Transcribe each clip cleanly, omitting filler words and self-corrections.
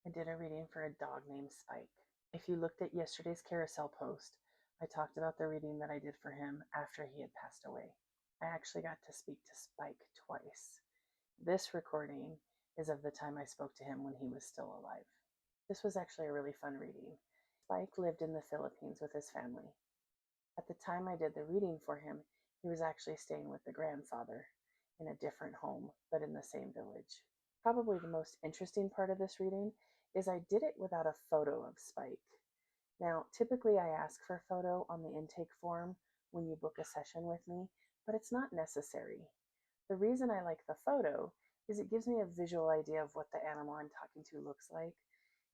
I did a reading for a dog named Spike. If you looked at yesterday's carousel post, I talked about the reading that I did for him after he had passed away. I actually got to speak to Spike twice. This recording is of the time I spoke to him when he was still alive. This was actually a really fun reading. Spike lived in the Philippines with his family. At the time I did the reading for him, he was actually staying with the grandfather in a different home, but in the same village. Probably the most interesting part of this reading is I did it without a photo of Spike. Now, typically I ask for a photo on the intake form when you book a session with me, but it's not necessary. The reason I like the photo is it gives me a visual idea of what the animal I'm talking to looks like.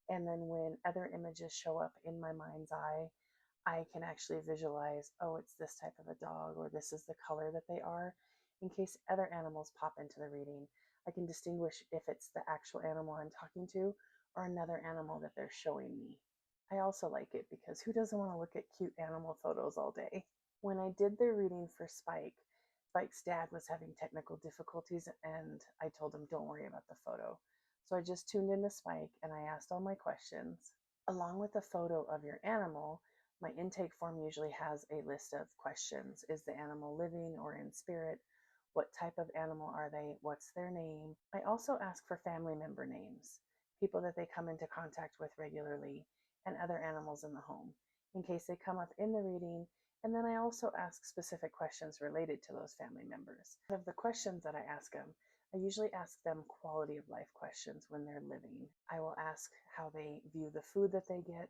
And then when other images show up in my mind's eye, I can actually visualize, oh, it's this type of a dog, or this is the color that they are. In case other animals pop into the reading, I can distinguish if it's the actual animal I'm talking to or another animal that they're showing me. I also like it because who doesn't want to look at cute animal photos all day? When I did the reading for Spike, Spike's dad was having technical difficulties, and I told him, don't worry about the photo. So I just tuned into Spike and I asked all my questions. Along with a photo of your animal, my intake form usually has a list of questions. Is the animal living or in spirit? What type of animal are they? What's their name? I also ask for family member names, people that they come into contact with regularly, and other animals in the home, in case they come up in the reading. And then I also ask specific questions related to those family members. Out of the questions that I ask them, I usually ask them quality of life questions when they're living. I will ask how they view the food that they get.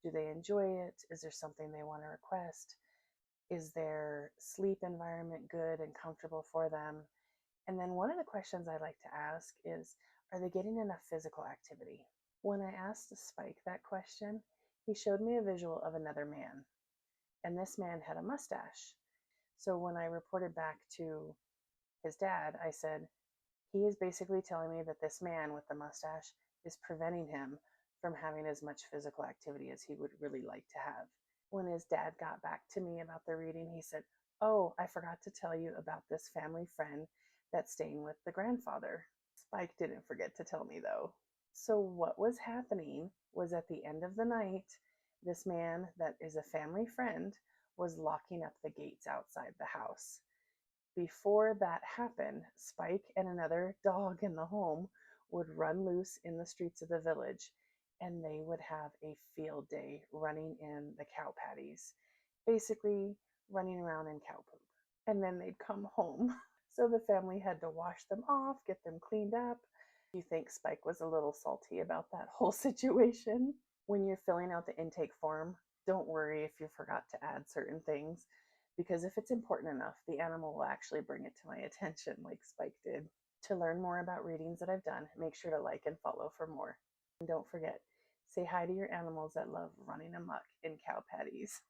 Do they enjoy it? Is there something they want to request? Is their sleep environment good and comfortable for them? And then one of the questions I like to ask is, are they getting enough physical activity? When I asked Spike that question, he showed me a visual of another man, and this man had a mustache. So when I reported back to his dad, I said, he is basically telling me that this man with the mustache is preventing him from having as much physical activity as he would really like to have. When his dad got back to me about the reading, he said, oh, I forgot to tell you about this family friend that's staying with the grandfather. Spike didn't forget to tell me, though. So what was happening was at the end of the night, this man that is a family friend was locking up the gates outside the house. Before that happened, Spike and another dog in the home would run loose in the streets of the village, and they would have a field day running in the cow patties, basically running around in cow poop. And then they'd come home. So the family had to wash them off, get them cleaned up. You think Spike was a little salty about that whole situation? When you're filling out the intake form, don't worry if you forgot to add certain things, because if it's important enough, the animal will actually bring it to my attention like Spike did. To learn more about readings that I've done, make sure to like and follow for more. And don't forget, say hi to your animals that love running amok in cow patties.